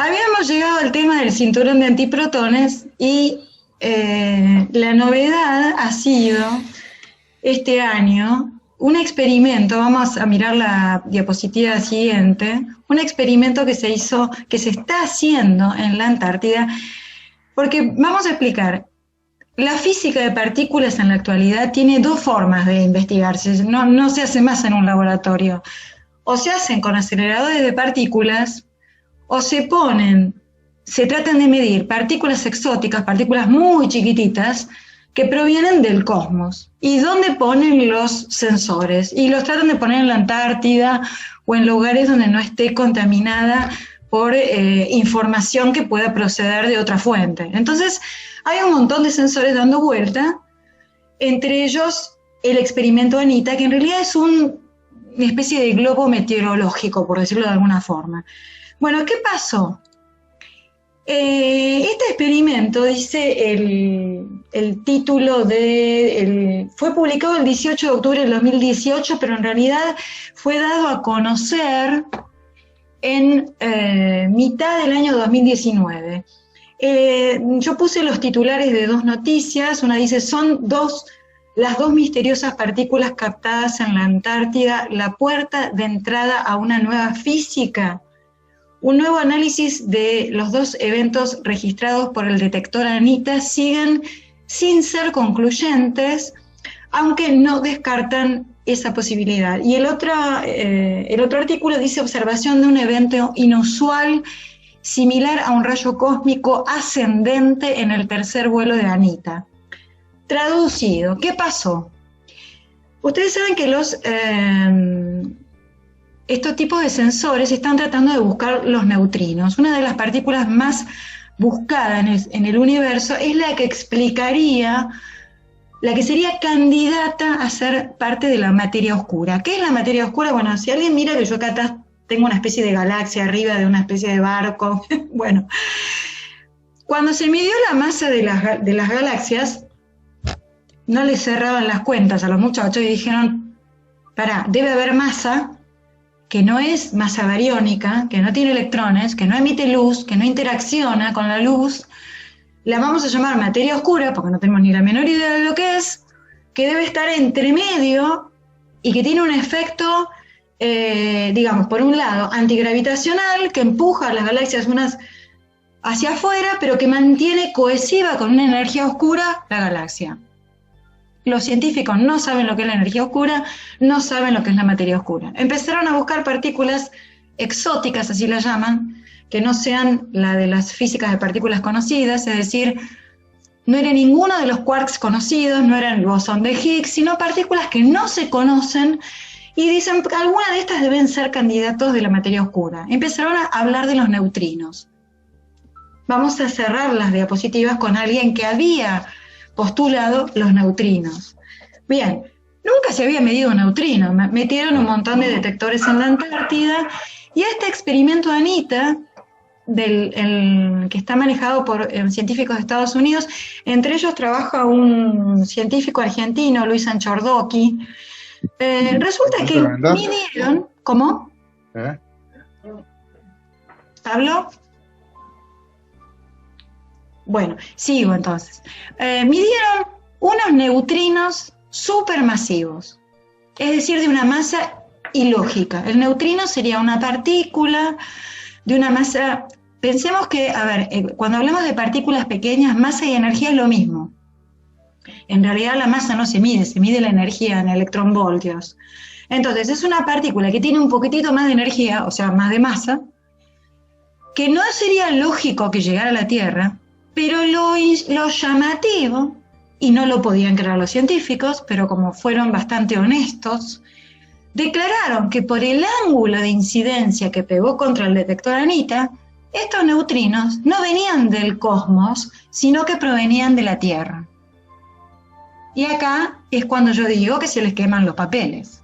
Habíamos llegado al tema del cinturón de antiprotones y la novedad ha sido este año un experimento, vamos a mirar la diapositiva siguiente, un experimento que se hizo, que se está haciendo en la Antártida, porque vamos a explicar, la física de partículas en la actualidad tiene dos formas de investigarse, no se hace más en un laboratorio, o se hacen con aceleradores de partículas, o se tratan de medir partículas exóticas, partículas muy chiquititas, que provienen del cosmos. ¿Y dónde ponen los sensores? Y los tratan de poner en la Antártida o en lugares donde no esté contaminada por información que pueda proceder de otra fuente. Entonces, hay un montón de sensores dando vuelta, entre ellos el experimento ANITA, que en realidad es una especie de globo meteorológico, por decirlo de alguna forma. Bueno, ¿qué pasó? Este experimento, dice el título fue publicado el 18 de octubre del 2018, pero en realidad fue dado a conocer en mitad del año 2019. Yo puse los titulares de dos noticias, una dice, son las dos misteriosas partículas captadas en la Antártida, la puerta de entrada a una nueva física. Un nuevo análisis de los dos eventos registrados por el detector ANITA siguen sin ser concluyentes, aunque no descartan esa posibilidad. Y el otro artículo dice observación de un evento inusual similar a un rayo cósmico ascendente en el tercer vuelo de ANITA. Traducido, ¿qué pasó? Ustedes saben que estos tipos de sensores están tratando de buscar los neutrinos. Una de las partículas más buscadas en el universo es la que explicaría, la que sería candidata a ser parte de la materia oscura. ¿Qué es la materia oscura? Bueno, si alguien mira que yo acá atrás tengo una especie de galaxia arriba de una especie de barco, bueno, cuando se midió la masa de las galaxias, no les cerraban las cuentas a los muchachos y dijeron, debe haber masa que no es masa bariónica, que no tiene electrones, que no emite luz, que no interacciona con la luz, la vamos a llamar materia oscura, porque no tenemos ni la menor idea de lo que es, que debe estar entre medio y que tiene un efecto, digamos, por un lado, antigravitacional, que empuja a las galaxias unas hacia afuera, pero que mantiene cohesiva con una energía oscura la galaxia. Los científicos no saben lo que es la energía oscura, no saben lo que es la materia oscura. Empezaron a buscar partículas exóticas, así las llaman, que no sean la de las físicas de partículas conocidas, es decir, no era ninguno de los quarks conocidos, no era el bosón de Higgs, sino partículas que no se conocen y dicen que algunas de estas deben ser candidatos de la materia oscura. Empezaron a hablar de los neutrinos. Vamos a cerrar las diapositivas con alguien que había postulado los neutrinos. Bien, nunca se había medido un neutrino, metieron un montón de detectores en la Antártida, y este experimento ANITA, que está manejado por científicos de Estados Unidos, entre ellos trabaja un científico argentino, Luis Anchordoqui, resulta que midieron, ¿cómo? ¿Hablo? Bueno, sigo entonces. Midieron unos neutrinos supermasivos, es decir, de una masa ilógica. El neutrino sería una partícula de una masa. Pensemos que, cuando hablamos de partículas pequeñas, masa y energía es lo mismo. En realidad la masa no se mide la energía en electronvoltios. Entonces, es una partícula que tiene un poquitito más de energía, o sea, más de masa, que no sería lógico que llegara a la Tierra, pero lo llamativo, y no lo podían creer los científicos, pero como fueron bastante honestos, declararon que por el ángulo de incidencia que pegó contra el detector ANITA, estos neutrinos no venían del cosmos, sino que provenían de la Tierra. Y acá es cuando yo digo que se les queman los papeles.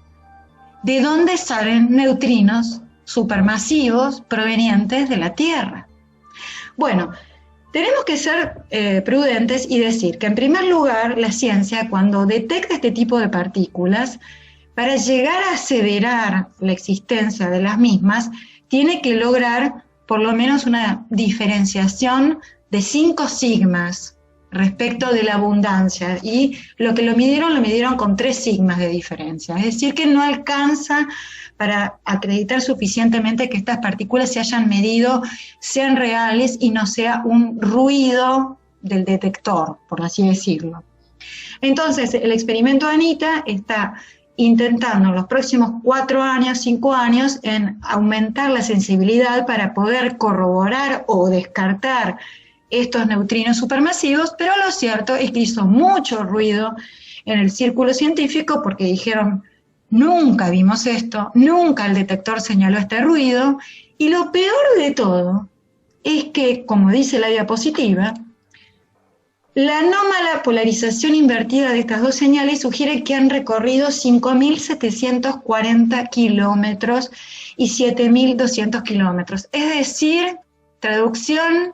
¿De dónde salen neutrinos supermasivos provenientes de la Tierra? Bueno, tenemos que ser prudentes y decir que, en primer lugar, la ciencia, cuando detecta este tipo de partículas, para llegar a aseverar la existencia de las mismas, tiene que lograr por lo menos una diferenciación de 5 sigmas respecto de la abundancia, y lo que lo midieron con 3 sigmas de diferencia, es decir, que no alcanza para acreditar suficientemente que estas partículas se hayan medido, sean reales y no sea un ruido del detector, por así decirlo. Entonces, el experimento de Anita está intentando en los próximos 4 años, 5 años, en aumentar la sensibilidad para poder corroborar o descartar estos neutrinos supermasivos, pero lo cierto es que hizo mucho ruido en el círculo científico porque dijeron, nunca vimos esto, nunca el detector señaló este ruido, y lo peor de todo es que, como dice la diapositiva, la anómala polarización invertida de estas dos señales sugiere que han recorrido 5.740 kilómetros y 7.200 kilómetros. Es decir, traducción,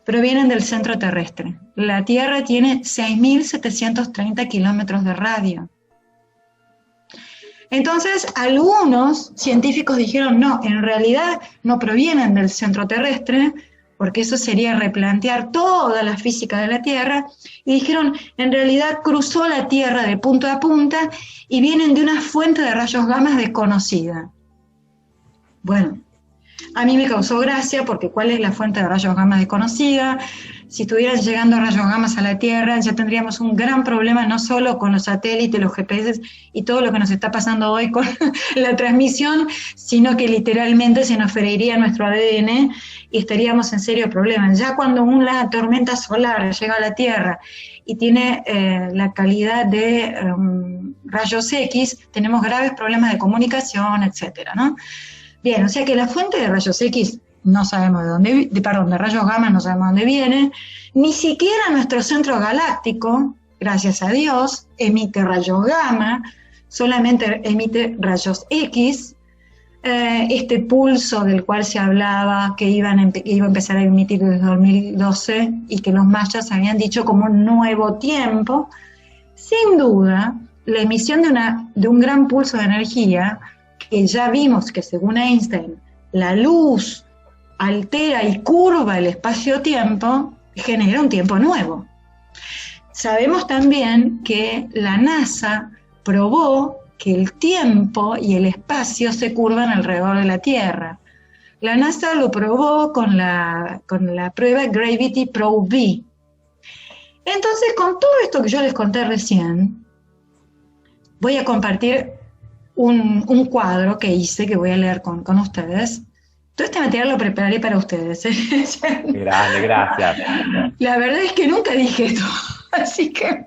provienen del centro terrestre. La Tierra tiene 6.730 kilómetros de radio. Entonces, algunos científicos dijeron, no, en realidad no provienen del centro terrestre, porque eso sería replantear toda la física de la Tierra, y dijeron, en realidad cruzó la Tierra de punta a punta y vienen de una fuente de rayos gamma desconocida. Bueno, a mí me causó gracia, porque ¿cuál es la fuente de rayos gamma desconocida? Si estuvieran llegando rayos gamma a la Tierra, ya tendríamos un gran problema, no solo con los satélites, los GPS y todo lo que nos está pasando hoy con la transmisión, sino que literalmente se nos freiría nuestro ADN y estaríamos en serio problemas. Ya cuando una tormenta solar llega a la Tierra y tiene la calidad de rayos X, tenemos graves problemas de comunicación, etcétera, ¿no? Bien, o sea que la fuente de rayos X no sabemos de dónde, de rayos gamma no sabemos de dónde viene, ni siquiera nuestro centro galáctico, gracias a Dios, emite rayos gamma, solamente emite rayos X. Este pulso del cual se hablaba que iba a empezar a emitir desde 2012 y que los mayas habían dicho como un nuevo tiempo, sin duda, la emisión de un gran pulso de energía, que ya vimos que según Einstein, la luz altera y curva el espacio-tiempo, genera un tiempo nuevo. Sabemos también que la NASA probó que el tiempo y el espacio se curvan alrededor de la Tierra. La NASA lo probó con la prueba Gravity Probe B. Entonces, con todo esto que yo les conté recién, voy a compartir un cuadro que hice, que voy a leer con ustedes. Todo este material lo preparé para ustedes. Grande, gracias. La verdad es que nunca dije esto, así que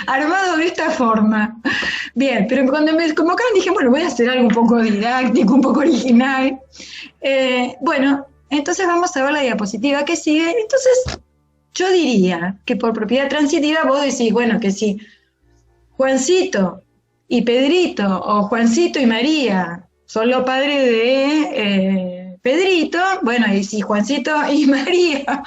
armado de esta forma. Bien, pero cuando me convocaron dije, bueno, voy a hacer algo un poco didáctico, un poco original. Bueno, entonces vamos a ver la diapositiva que sigue. Entonces, yo diría que por propiedad transitiva vos decís, bueno, que si Juancito y Pedrito, o Juancito y María, son los padres de Pedrito, bueno, y si Juancito y María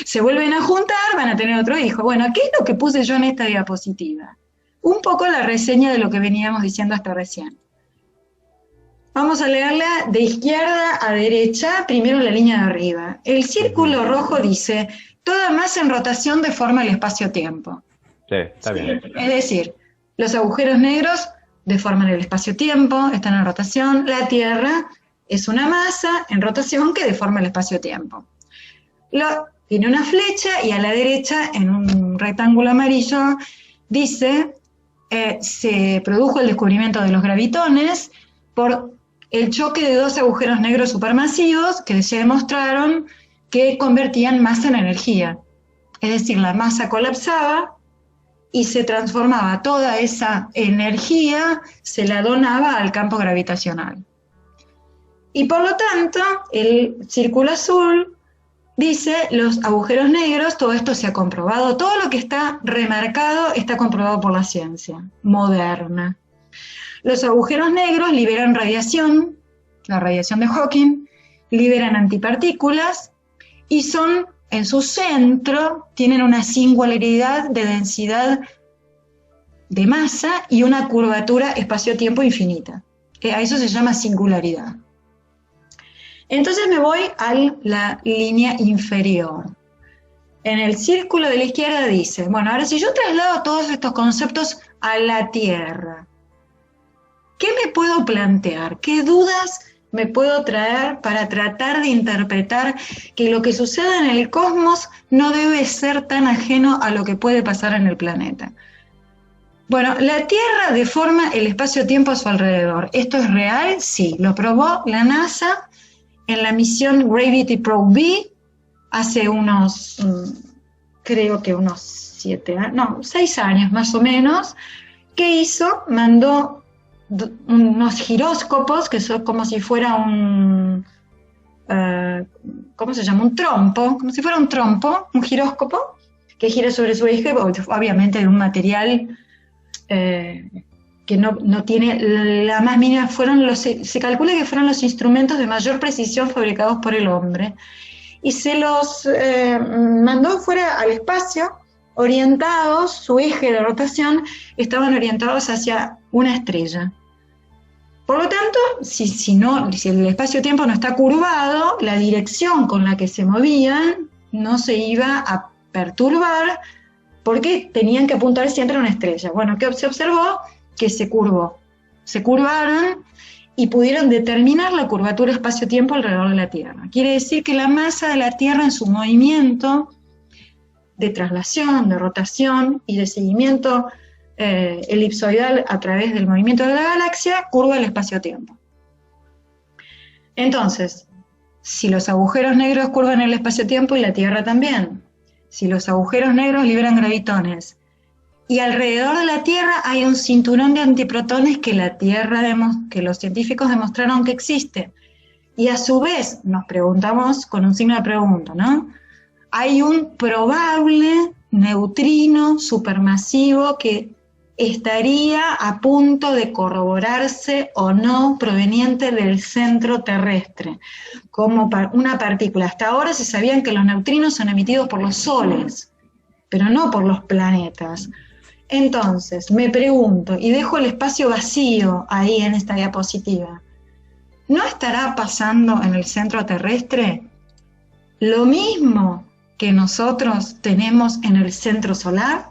se vuelven a juntar, van a tener otro hijo. Bueno, ¿qué es lo que puse yo en esta diapositiva? Un poco la reseña de lo que veníamos diciendo hasta recién. Vamos a leerla de izquierda a derecha, primero la línea de arriba. El círculo rojo dice, toda masa en rotación deforma el espacio-tiempo. Sí, está bien. Es decir, los agujeros negros deforman el espacio-tiempo, están en rotación. La Tierra es una masa en rotación que deforma el espacio-tiempo. Tiene una flecha y a la derecha, en un rectángulo amarillo, dice, se produjo el descubrimiento de los gravitones por el choque de dos agujeros negros supermasivos que se demostraron que convertían masa en energía. Es decir, la masa colapsaba y se transformaba toda esa energía, se la donaba al campo gravitacional. Y por lo tanto, el círculo azul dice, los agujeros negros, todo esto se ha comprobado, todo lo que está remarcado está comprobado por la ciencia moderna. Los agujeros negros liberan radiación, la radiación de Hawking, liberan antipartículas y son, en su centro, tienen una singularidad de densidad de masa y una curvatura espacio-tiempo infinita. A eso se llama singularidad. Entonces me voy a la línea inferior. En el círculo de la izquierda dice, bueno, ahora si yo traslado todos estos conceptos a la Tierra, ¿qué me puedo plantear? ¿Qué dudas me puedo traer para tratar de interpretar que lo que sucede en el cosmos no debe ser tan ajeno a lo que puede pasar en el planeta? Bueno, la Tierra deforma el espacio-tiempo a su alrededor. ¿Esto es real? Sí, lo probó la NASA en la misión Gravity Probe B hace unos, creo que unos 6 años más o menos. ¿Qué hizo? Mandó unos giróscopos, que son como si fuera un, ¿cómo se llama? Un trompo, como si fuera un trompo, un giróscopo, que gira sobre su eje, obviamente de un material que no tiene la más mínima. Se calcula que fueron los instrumentos de mayor precisión fabricados por el hombre, y se los mandó fuera al espacio, orientados, su eje de rotación, estaban orientados hacia una estrella. Por lo tanto, si el espacio-tiempo no está curvado, la dirección con la que se movían no se iba a perturbar, porque tenían que apuntar siempre a una estrella. Bueno, ¿qué se observó? Que se curvaron y pudieron determinar la curvatura espacio-tiempo alrededor de la Tierra. Quiere decir que la masa de la Tierra en su movimiento de traslación, de rotación y de seguimiento elipsoidal a través del movimiento de la galaxia curva el espacio-tiempo. Entonces, si los agujeros negros curvan el espacio-tiempo y la Tierra también, si los agujeros negros liberan gravitones y alrededor de la Tierra hay un cinturón de antiprotones que que los científicos demostraron que existe, y a su vez nos preguntamos con un signo de pregunta, ¿no? Hay un probable neutrino supermasivo que estaría a punto de corroborarse o no, proveniente del centro terrestre, como una partícula. Hasta ahora se sabían que los neutrinos son emitidos por los soles, pero no por los planetas. Entonces, me pregunto, y dejo el espacio vacío ahí en esta diapositiva, ¿no estará pasando en el centro terrestre lo mismo que nosotros tenemos en el centro solar?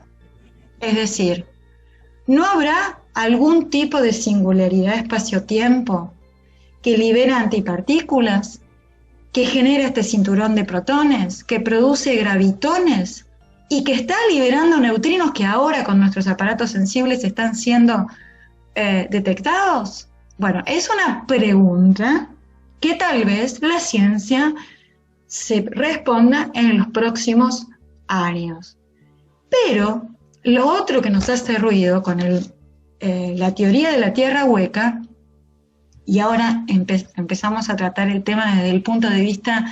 Es decir, ¿no habrá algún tipo de singularidad espacio-tiempo que libera antipartículas, que genera este cinturón de protones, que produce gravitones y que está liberando neutrinos que ahora con nuestros aparatos sensibles están siendo detectados? Bueno, es una pregunta que tal vez la ciencia se responda en los próximos años. Pero lo otro que nos hace ruido con la teoría de la Tierra hueca, y ahora empezamos a tratar el tema desde el punto de vista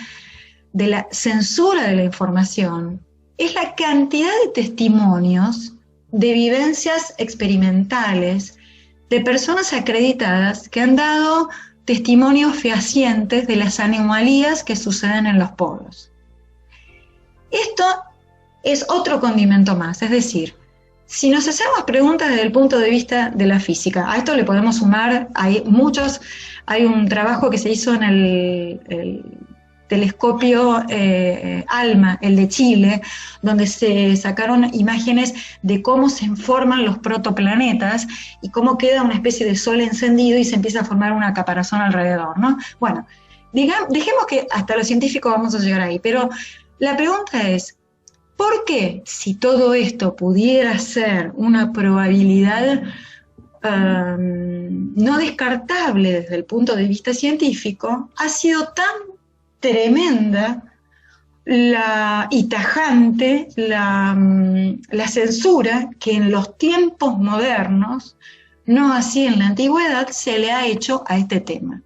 de la censura de la información, es la cantidad de testimonios, de vivencias experimentales, de personas acreditadas que han dado testimonios fehacientes de las anomalías que suceden en los polos. Esto es otro condimento más, es decir, si nos hacemos preguntas desde el punto de vista de la física, a esto le podemos sumar, hay un trabajo que se hizo en el telescopio ALMA, el de Chile, donde se sacaron imágenes de cómo se forman los protoplanetas y cómo queda una especie de sol encendido y se empieza a formar una caparazón alrededor, ¿no? Bueno, dejemos que hasta los científicos vamos a llegar ahí, pero la pregunta es, ¿por qué, si todo esto pudiera ser una probabilidad no descartable desde el punto de vista científico, ha sido tan tremenda y tajante la censura que en los tiempos modernos, no así en la antigüedad, se le ha hecho a este tema?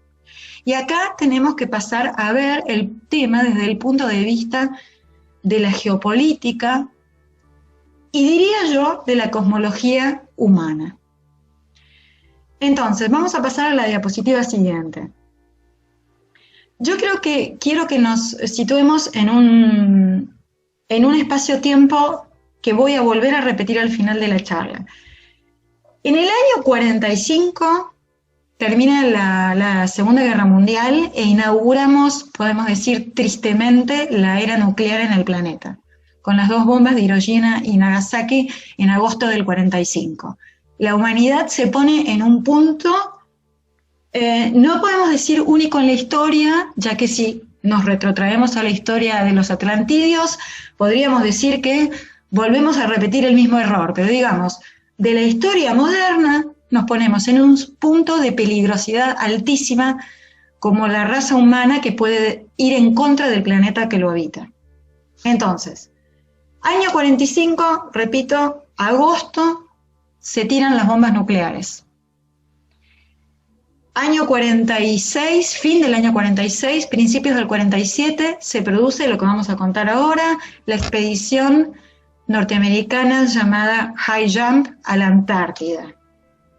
Y acá tenemos que pasar a ver el tema desde el punto de vista de la geopolítica y, diría yo, de la cosmología humana. Entonces, vamos a pasar a la diapositiva siguiente. Yo quiero que nos situemos en un espacio-tiempo que voy a volver a repetir al final de la charla. En el año 45, termina la Segunda Guerra Mundial e inauguramos, podemos decir tristemente, la era nuclear en el planeta, con las 2 bombas de Hiroshima y Nagasaki en agosto del 45. La humanidad se pone en un punto, no podemos decir único en la historia, ya que si nos retrotraemos a la historia de los atlantidios, podríamos decir que volvemos a repetir el mismo error, pero digamos, de la historia moderna, nos ponemos en un punto de peligrosidad altísima como la raza humana que puede ir en contra del planeta que lo habita. Entonces, año 45, repito, agosto, se tiran las bombas nucleares. Año 46, fin del año 46, principios del 47, se produce lo que vamos a contar ahora, la expedición norteamericana llamada High Jump a la Antártida.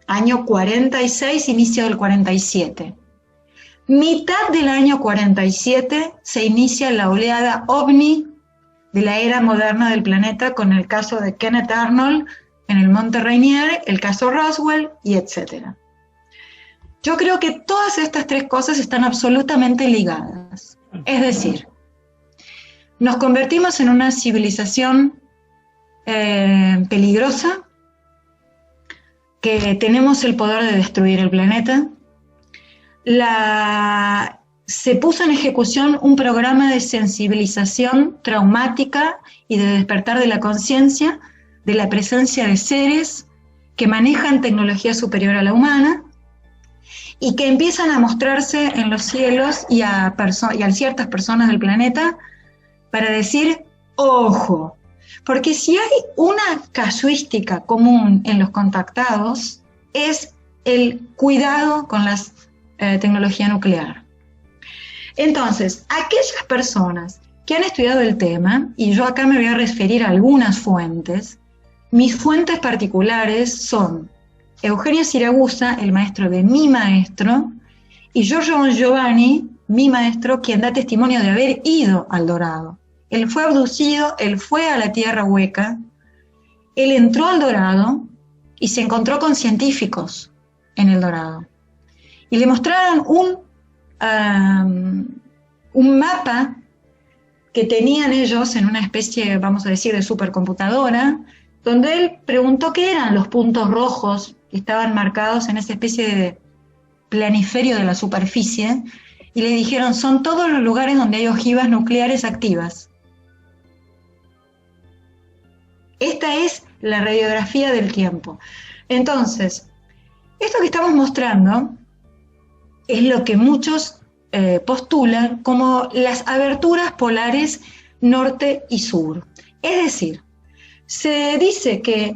Año 46, inicio del 47. Mitad del año 47 se inicia la oleada OVNI de la era moderna del planeta con el caso de Kenneth Arnold en el Monte Rainier, el caso Roswell y etc. Yo creo que todas estas 3 cosas están absolutamente ligadas. Es decir, nos convertimos en una civilización peligrosa, que tenemos el poder de destruir el planeta. Se puso en ejecución un programa de sensibilización traumática y de despertar de la conciencia de la presencia de seres que manejan tecnología superior a la humana y que empiezan a mostrarse en los cielos y a ciertas personas del planeta para decir, ojo, porque si hay una casuística común en los contactados, es el cuidado con la tecnología nuclear. Entonces, aquellas personas que han estudiado el tema, y yo acá me voy a referir a algunas fuentes, mis fuentes particulares son Eugenio Siragusa, el maestro de mi maestro, y Giorgio Bongiovanni, mi maestro, quien da testimonio de haber ido al Dorado. Él fue abducido, él fue a la Tierra Hueca, él entró al Dorado y se encontró con científicos en el Dorado. Y le mostraron un mapa que tenían ellos en una especie, vamos a decir, de supercomputadora, donde él preguntó qué eran los puntos rojos que estaban marcados en esa especie de planiferio de la superficie, y le dijeron, son todos los lugares donde hay ojivas nucleares activas. Esta es la radiografía del tiempo. Entonces, esto que estamos mostrando es lo que muchos postulan como las aberturas polares norte y sur. Es decir, se dice que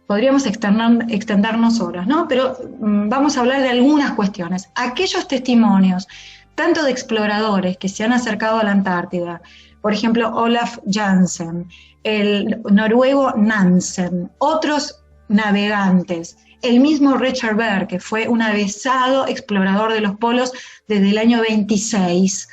podríamos extendernos horas, ¿no? Pero vamos a hablar de algunas cuestiones. Aquellos testimonios, tanto de exploradores que se han acercado a la Antártida, por ejemplo, Olaf Jansen, el noruego Nansen, otros navegantes, el mismo Richard Berg, que fue un avezado explorador de los polos desde el año 26.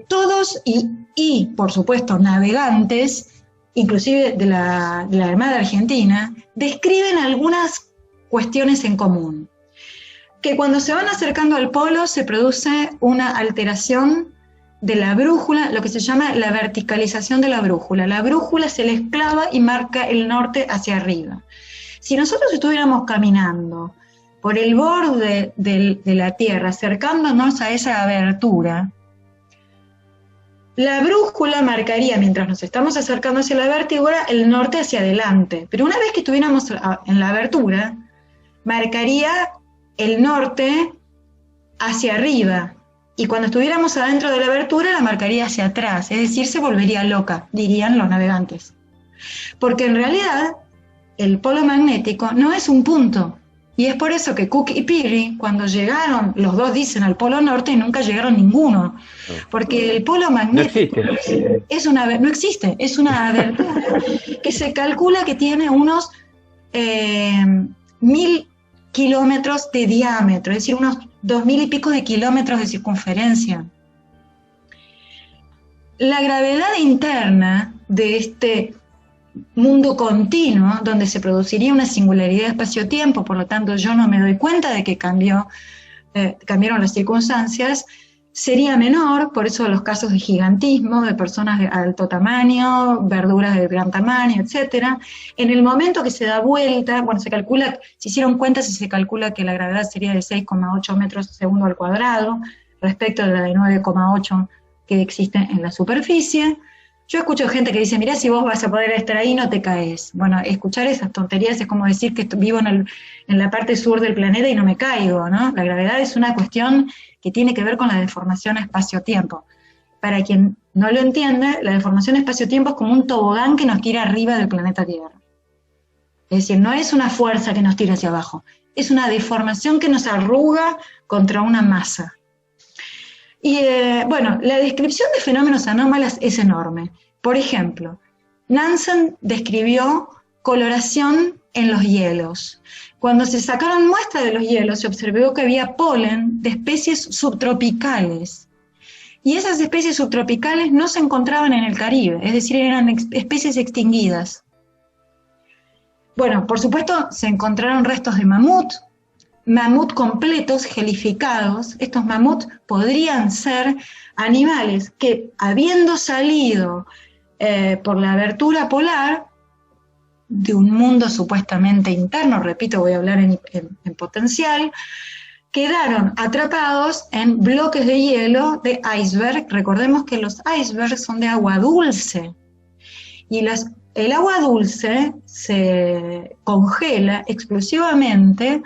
Todos y, por supuesto, navegantes, inclusive de la Armada Argentina, describen algunas cuestiones en común. Que cuando se van acercando al polo se produce una alteración de la brújula, lo que se llama la verticalización de la brújula. La brújula se les clava y marca el norte hacia arriba. Si nosotros estuviéramos caminando por el borde de la Tierra, acercándonos a esa abertura, la brújula marcaría, mientras nos estamos acercando hacia la abertura, el norte hacia adelante. Pero una vez que estuviéramos en la abertura, marcaría el norte hacia arriba. Y cuando estuviéramos adentro de la abertura, la marcaría hacia atrás. Es decir, se volvería loca, dirían los navegantes. Porque en realidad, el polo magnético no es un punto. Y es por eso que Cook y Peary, cuando llegaron, los dos dicen al polo norte, nunca llegaron ninguno. Porque el polo magnético no existe, es una abertura que se calcula que tiene unos 1000 kilómetros de diámetro, es decir, unos 2000 y pico de kilómetros de circunferencia. La gravedad interna de mundo continuo donde se produciría una singularidad espacio-tiempo, por lo tanto yo no me doy cuenta de que cambiaron las circunstancias, sería menor, por eso los casos de gigantismo, de personas de alto tamaño, verduras de gran tamaño, etcétera. En el momento que se da vuelta, bueno, se calcula, se hicieron cuentas y se calcula que la gravedad sería de 6,8 metros segundo al cuadrado, respecto de la de 9,8 que existe en la superficie. Yo escucho gente que dice, mirá, si vos vas a poder estar ahí, no te caes. Bueno, escuchar esas tonterías es como decir que vivo en la parte sur del planeta y no me caigo, ¿no? La gravedad es una cuestión que tiene que ver con la deformación espacio-tiempo. Para quien no lo entiende, la deformación espacio-tiempo es como un tobogán que nos tira arriba del planeta Tierra. Es decir, no es una fuerza que nos tira hacia abajo, es una deformación que nos arruga contra una masa. Y bueno, la descripción de fenómenos anómalos es enorme. Por ejemplo, Nansen describió coloración en los hielos. Cuando se sacaron muestras de los hielos, se observó que había polen de especies subtropicales. Y esas especies subtropicales no se encontraban en el Caribe, es decir, eran especies extinguidas. Bueno, por supuesto, se encontraron restos de mamut completos, gelificados. Estos mamuts podrían ser animales que, habiendo salido por la abertura polar de un mundo supuestamente interno, repito, voy a hablar en potencial, quedaron atrapados en bloques de hielo de iceberg. Recordemos que los icebergs son de agua dulce, y el agua dulce se congela exclusivamente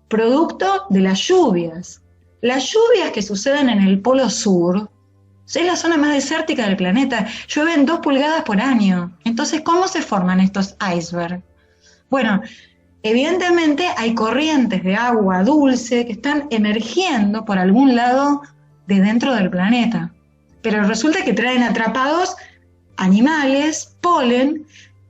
producto de las lluvias. Las lluvias que suceden en el Polo Sur, es la zona más desértica del planeta, llueven 2 pulgadas por año. Entonces, ¿cómo se forman estos icebergs? Bueno, evidentemente hay corrientes de agua dulce que están emergiendo por algún lado de dentro del planeta. Pero resulta que traen atrapados animales, polen,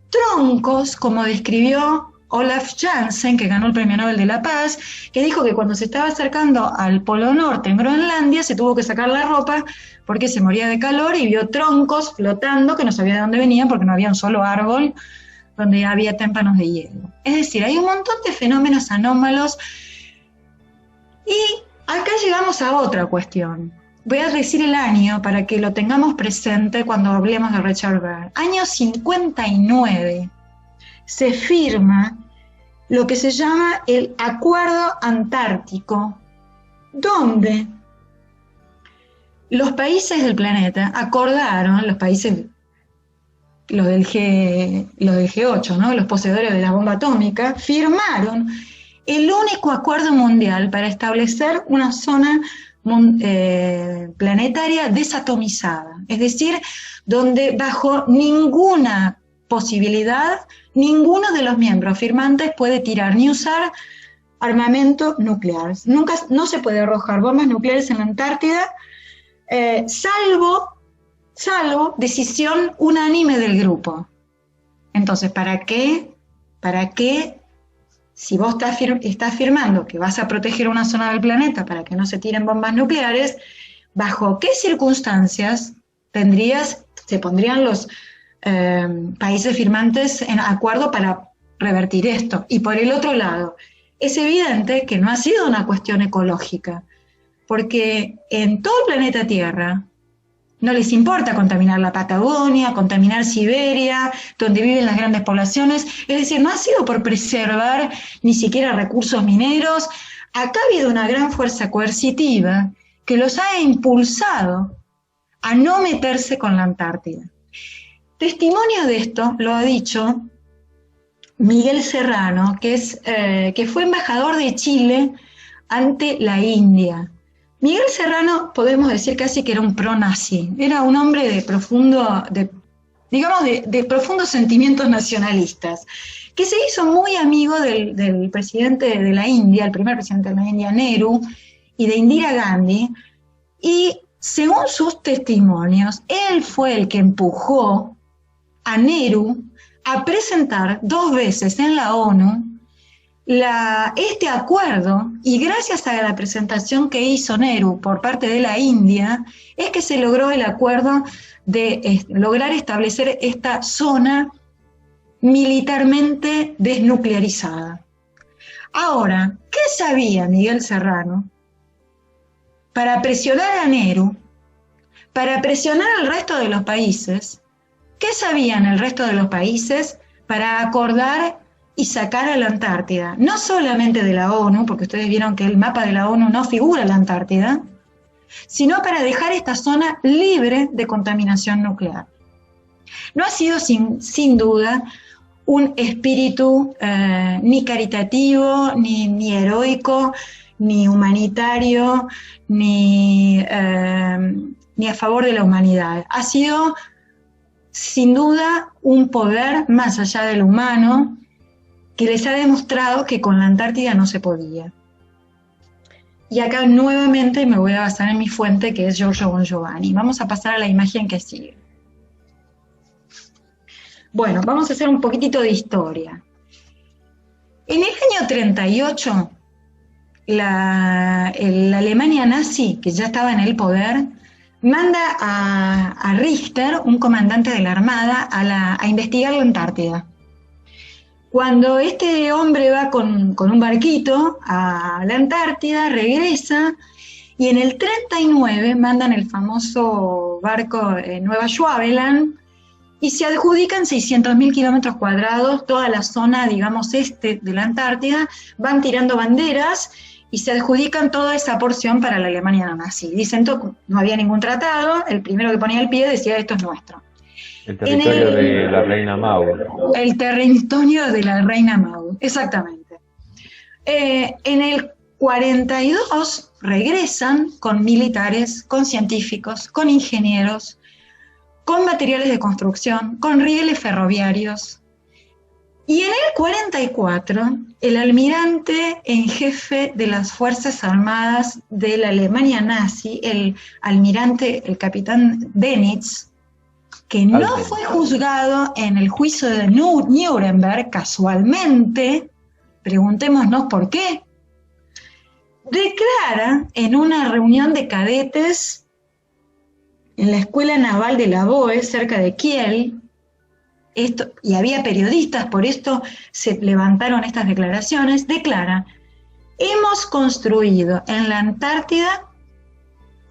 troncos, como describió Olaf Jansen, que ganó el Premio Nobel de la Paz, que dijo que cuando se estaba acercando al Polo Norte en Groenlandia se tuvo que sacar la ropa porque se moría de calor y vio troncos flotando que no sabía de dónde venían porque no había un solo árbol donde había témpanos de hielo. Es decir, hay un montón de fenómenos anómalos. Y acá llegamos a otra cuestión. Voy a decir el año para que lo tengamos presente cuando hablemos de Richard Byrd. Año 59 se firma lo que se llama el Acuerdo Antártico, donde los países del planeta acordaron, los países, los del G8, ¿no? Los poseedores de la bomba atómica, firmaron el único acuerdo mundial para establecer una zona planetaria desatomizada, es decir, donde bajo ninguna posibilidad ninguno de los miembros firmantes puede tirar ni usar armamento nuclear. No se puede arrojar bombas nucleares en la Antártida, salvo decisión unánime del grupo. Entonces, ¿para qué? Si vos estás firmando que vas a proteger una zona del planeta para que no se tiren bombas nucleares, ¿bajo qué circunstancias se pondrían los países firmantes en acuerdo para revertir esto? Y por el otro lado, es evidente que no ha sido una cuestión ecológica, porque en todo el planeta Tierra no les importa contaminar la Patagonia, contaminar Siberia, donde viven las grandes poblaciones. Es decir, no ha sido por preservar ni siquiera recursos mineros. Acá ha habido una gran fuerza coercitiva que los ha impulsado a no meterse con la Antártida. Testimonio de esto lo ha dicho Miguel Serrano, que fue embajador de Chile ante la India. Miguel Serrano, podemos decir casi que era un pro-nazi, era un hombre de profundos sentimientos nacionalistas, que se hizo muy amigo del presidente de la India, el primer presidente de la India, Nehru, y de Indira Gandhi, y según sus testimonios, él fue el que empujó a Nehru a presentar 2 veces en la ONU este acuerdo, y gracias a la presentación que hizo Nehru por parte de la India, es que se logró el acuerdo de lograr establecer esta zona militarmente desnuclearizada. Ahora, ¿qué sabía Miguel Serrano para presionar a Nehru, para presionar al resto de los países? ¿Qué sabían el resto de los países para acordar y sacar a la Antártida? No solamente de la ONU, porque ustedes vieron que el mapa de la ONU no figura la Antártida, sino para dejar esta zona libre de contaminación nuclear. No ha sido sin duda un espíritu ni caritativo, ni heroico, ni humanitario, ni a favor de la humanidad. Ha sido sin duda un poder más allá del humano que les ha demostrado que con la Antártida no se podía. Y acá nuevamente me voy a basar en mi fuente, que es Giorgio Bongiovanni. Vamos a pasar a la imagen que sigue. Bueno, vamos a hacer un poquitito de historia. En el año 38, la Alemania nazi, que ya estaba en el poder, manda a Richter, un comandante de la Armada, a investigar la Antártida. Cuando este hombre va con un barquito a la Antártida, regresa, y en el 39 mandan el famoso barco Nueva Schwabeland, y se adjudican 600.000 kilómetros cuadrados, toda la zona, digamos, este de la Antártida, van tirando banderas, y se adjudican toda esa porción para la Alemania nazi. Dicen, no había ningún tratado, el primero que ponía el pie decía, esto es nuestro. El territorio de la reina Maud. El territorio de la reina Maud, exactamente. En el 42 regresan con militares, con científicos, con ingenieros, con materiales de construcción, con rieles ferroviarios. Y en el 44, el almirante en jefe de las Fuerzas Armadas de la Alemania nazi, el capitán Dönitz, que no fue juzgado en el juicio de Nuremberg casualmente, preguntémonos por qué, declara en una reunión de cadetes en la Escuela Naval de la BOE, cerca de Kiel, y había periodistas, por esto se levantaron estas declaraciones, declara, hemos construido en la Antártida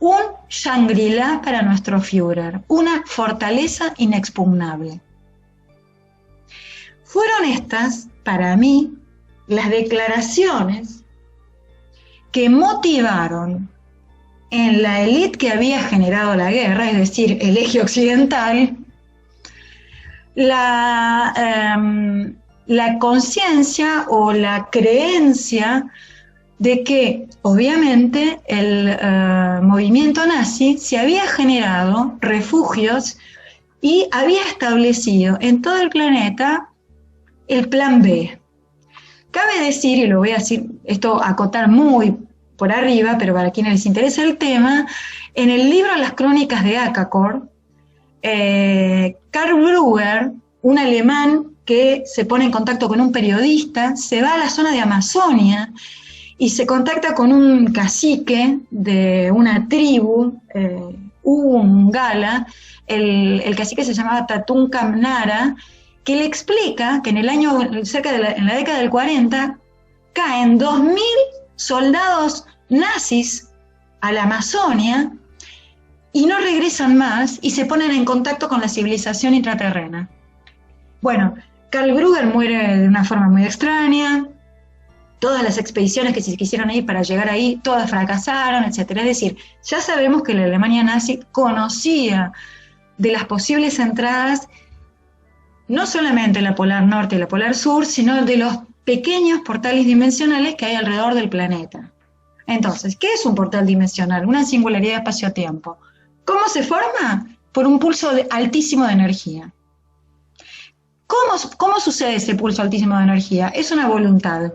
un Shangri-La para nuestro Führer, una fortaleza inexpugnable. Fueron estas, para mí, las declaraciones que motivaron en la élite que había generado la guerra, es decir, el eje occidental, la conciencia o la creencia de que, obviamente, el movimiento nazi se había generado refugios y había establecido en todo el planeta el plan B. Cabe decir, y lo voy a decir, esto acotar muy por arriba, pero para quienes les interesa el tema, en el libro Las Crónicas de Akakor, Karl Brugger, un alemán que se pone en contacto con un periodista, se va a la zona de Amazonia y se contacta con un cacique de una tribu, Ungala, el cacique se llamaba Tatún Kamnara, que le explica que en la década del 40 caen 2.000 soldados nazis a la Amazonia y no regresan más y se ponen en contacto con la civilización intraterrena. Bueno, Karl Brugger muere de una forma muy extraña, todas las expediciones que se quisieron ir para llegar ahí, todas fracasaron, etc. Es decir, ya sabemos que la Alemania nazi conocía de las posibles entradas, no solamente la polar norte y la polar sur, sino de los pequeños portales dimensionales que hay alrededor del planeta. Entonces, ¿qué es un portal dimensional? Una singularidad espacio-tiempo. ¿Cómo se forma? Por un pulso altísimo de energía. ¿Cómo sucede ese pulso altísimo de energía? Es una voluntad,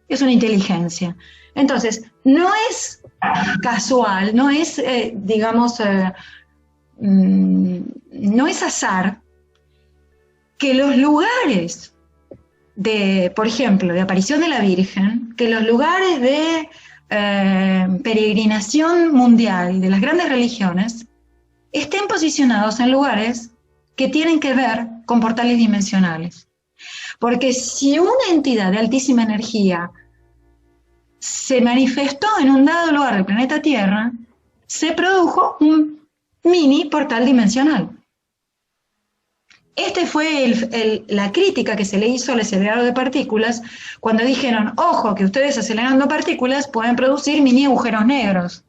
es una inteligencia. Entonces, no es casual, no es, no es azar que los lugares por ejemplo, de aparición de la Virgen, que los lugares de peregrinación mundial de las grandes religiones estén posicionados en lugares que tienen que ver con portales dimensionales. Porque si una entidad de altísima energía se manifestó en un dado lugar del planeta Tierra, se produjo un mini portal dimensional. Este fue la crítica que se le hizo al acelerador de partículas cuando dijeron, ojo, que ustedes acelerando partículas pueden producir mini agujeros negros.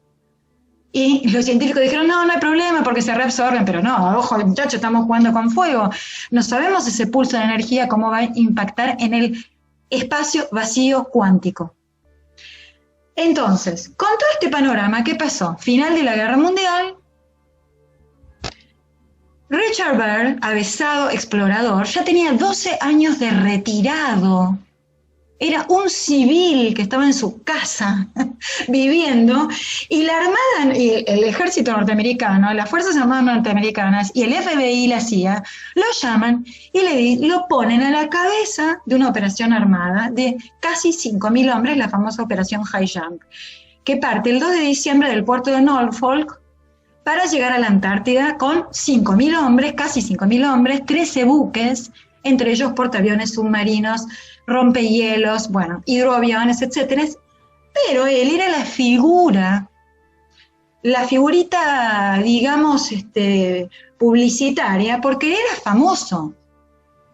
Y los científicos dijeron, no, no hay problema porque se reabsorben, pero no, ojo, muchachos, estamos jugando con fuego. No sabemos ese pulso de energía cómo va a impactar en el espacio vacío cuántico. Entonces, con todo este panorama, ¿qué pasó? Final de la Guerra Mundial, Richard Byrd, avesado explorador, ya tenía 12 años de retirado. Era un civil que estaba en su casa viviendo, y la Armada, y el ejército norteamericano, las Fuerzas Armadas norteamericanas y el FBI y la CIA lo llaman y lo ponen a la cabeza de una operación armada de casi 5.000 hombres, la famosa operación High Jump, que parte el 2 de diciembre del puerto de Norfolk para llegar a la Antártida con 5.000 hombres, casi 5.000 hombres, 13 buques, entre ellos portaaviones, submarinos, rompehielos, bueno, hidroaviones, etcétera. Pero él era la figurita, digamos, publicitaria, porque era famoso.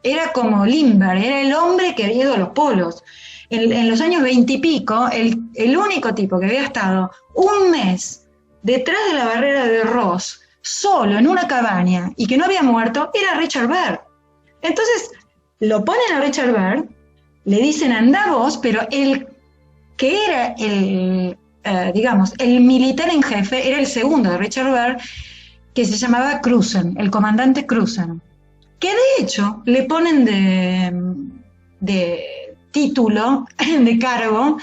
Era como Lindbergh, era el hombre que había ido a los polos. En los años 20 y pico, el único tipo que había estado un mes detrás de la barrera de Ross, solo en una cabaña, y que no había muerto, era Richard Byrd. Entonces, lo ponen a Richard Byrd, le dicen anda vos, pero el que era el militar en jefe era el segundo de Richard Byrd, que se llamaba Cruzen, el comandante Cruzen, que de hecho le ponen de título, de cargo,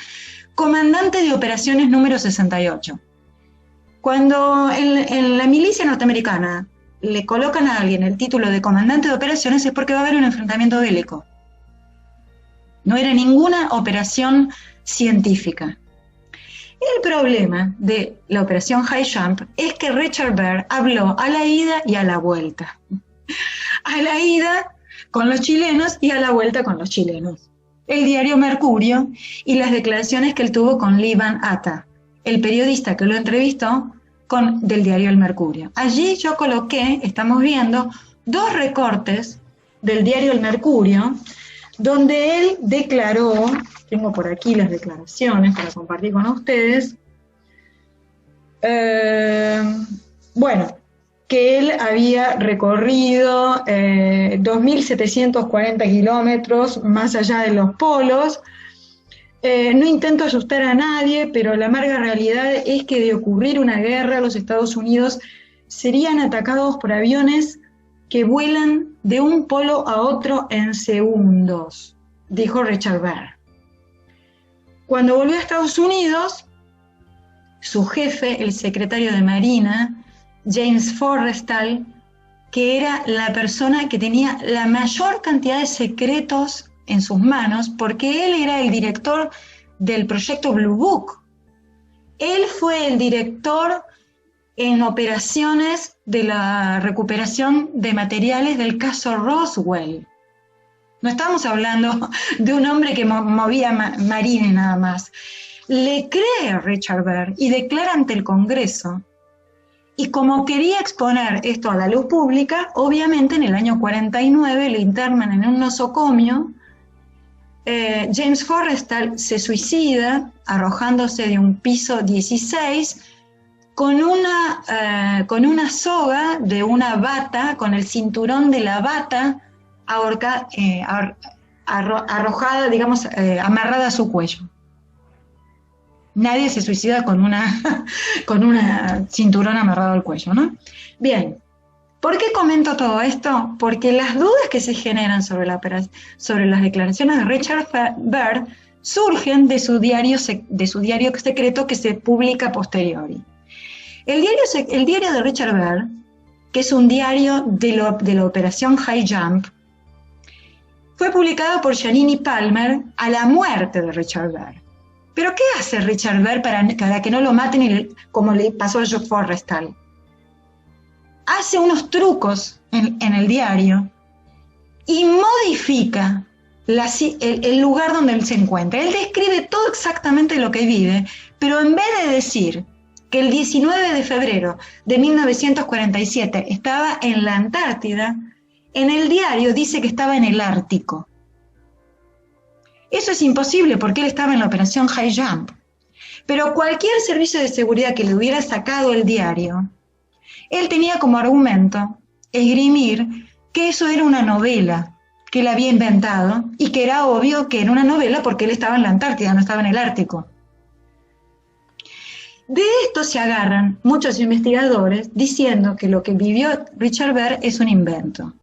comandante de operaciones número 68. Cuando en la milicia norteamericana le colocan a alguien el título de comandante de operaciones es porque va a haber un enfrentamiento bélico. No era ninguna operación científica. El problema de la operación High Jump es que Richard Byrd habló a la ida y a la vuelta. A la ida con los chilenos y a la vuelta con los chilenos. El diario Mercurio y las declaraciones que él tuvo con Lee Van Atta, el periodista que lo entrevistó del diario El Mercurio. Allí yo coloqué, estamos viendo, 2 recortes del diario El Mercurio, donde él declaró, tengo por aquí las declaraciones para compartir con ustedes, bueno, que él había recorrido 2.740 kilómetros más allá de los polos. No intento asustar a nadie, pero la amarga realidad es que de ocurrir una guerra, los Estados Unidos serían atacados por aviones que vuelan de un polo a otro en segundos, dijo Richard Byrd. Cuando volvió a Estados Unidos, su jefe, el secretario de Marina, James Forrestal, que era la persona que tenía la mayor cantidad de secretos en sus manos, porque él era el director del proyecto Blue Book. Él fue el director en operaciones de la recuperación de materiales del caso Roswell. No estamos hablando de un hombre que movía marines nada más. Le cree Richard Byrd y declara ante el Congreso. Y como quería exponer esto a la luz pública, obviamente en el año 49 le internan en un nosocomio. James Forrestal se suicida arrojándose de un piso 16 con una soga de una bata, con el cinturón de la bata arrojada, digamos, amarrada a su cuello. Nadie se suicida con una cinturón amarrado al cuello, ¿no? Bien. ¿Por qué comento todo esto? Porque las dudas que se generan sobre las declaraciones de Richard Byrd surgen de su diario secreto que se publica a posteriori. El diario de Richard Byrd, que es un diario de la operación High Jump, fue publicado por Giannini Palmer a la muerte de Richard Byrd. ¿Pero qué hace Richard Byrd para que no lo maten como le pasó a George Forrestal? Hace unos trucos en el diario y modifica el lugar donde él se encuentra. Él describe todo exactamente lo que vive, pero en vez de decir que el 19 de febrero de 1947 estaba en la Antártida, en el diario dice que estaba en el Ártico. Eso es imposible porque él estaba en la operación High Jump. Pero cualquier servicio de seguridad que le hubiera sacado el diario, él tenía como argumento esgrimir que eso era una novela que él había inventado y que era obvio que era una novela porque él estaba en la Antártida, no estaba en el Ártico. De esto se agarran muchos investigadores diciendo que lo que vivió Richard Bert es un invento.